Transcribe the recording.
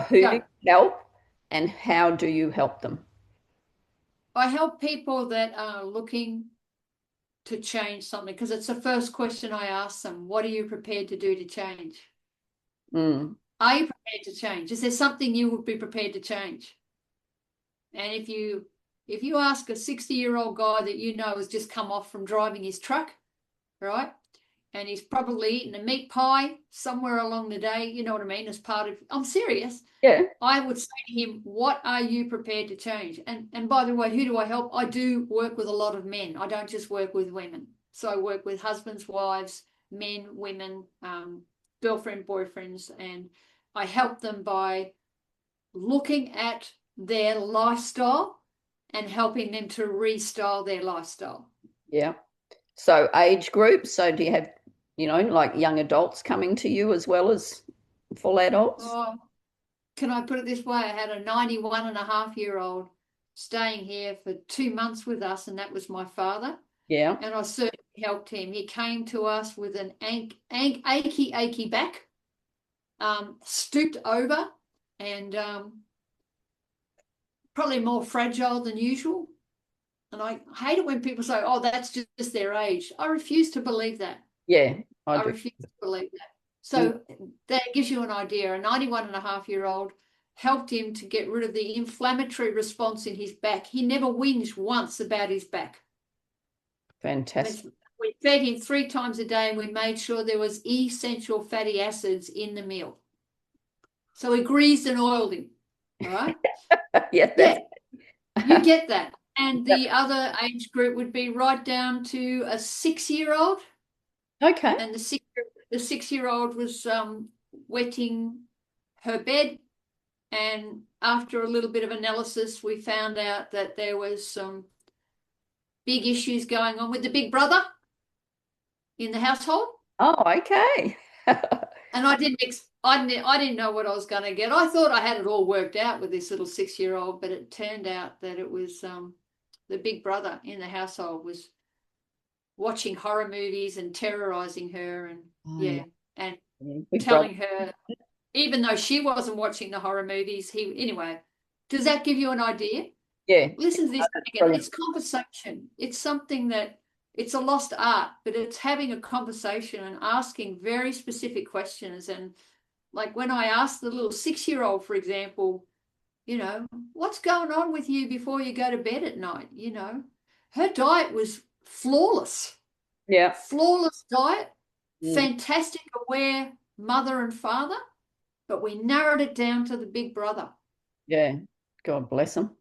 Who do Go. you help and how do you help them? I help people that are looking to change something because it's the first question I ask them. What are you prepared to do to change? Mm, Are you prepared to change? Is there something you would be prepared to change? And if you ask a 60-year-old guy that you know has just come off from driving his truck, right? And he's probably eaten a meat pie somewhere along the day, you know what I mean, as part of, I'm serious. yeah, I would say to him, what are you prepared to change? And by the way, who do I help? I do work with a lot of men. I don't just work with women. So I work with husbands, wives, men, women, girlfriend, boyfriends, and I help them by looking at their lifestyle and helping them to restyle their lifestyle. yeah. So age groups. So do you have, like young adults coming to you as well as full adults? Oh, can I put it this way? I had a 91-and-a-half-year-old staying here for 2 months with us, and that was my father. Yeah. And I certainly helped him. He came to us with an achy back, stooped over, and probably more fragile than usual. And I hate it when people say, oh, that's just their age. I refuse to believe that. Yeah, I I do. refuse to believe that. Mm, So that gives you an idea. A 91-and-a-half-year-old helped him to get rid of the inflammatory response in his back. He never whinged once about his back. fantastic. We fed him 3 times a day and we made sure there was essential fatty acids in the meal. So we greased and oiled him. All right. Yeah, that's Yeah, you get that. And the other age group would be right down to a 6-year-old. okay. And the 6-year-old was wetting her bed. And after a little bit of analysis, we found out that there was some big issues going on with the big brother in the household. Oh, okay. And I didn't know what I was going to get. I thought I had it all worked out with this little 6-year-old, but it turned out that it was the big brother in the household was watching horror movies and terrorizing her, and Oh, yeah. yeah, and Yeah, big brother. telling her, even though she wasn't watching the horror movies, he anyway. Does that give you an idea? Yeah. Listen to this That's again. brilliant. It's conversation. It's something that it's a lost art, but it's having a conversation and asking very specific questions. And like when I asked the little 6-year-old, for example, what's going on with you before you go to bed at night? Her diet was flawless, Yeah. flawless diet, Mm, fantastic aware mother and father, but we narrowed it down to the big brother. yeah. God bless them.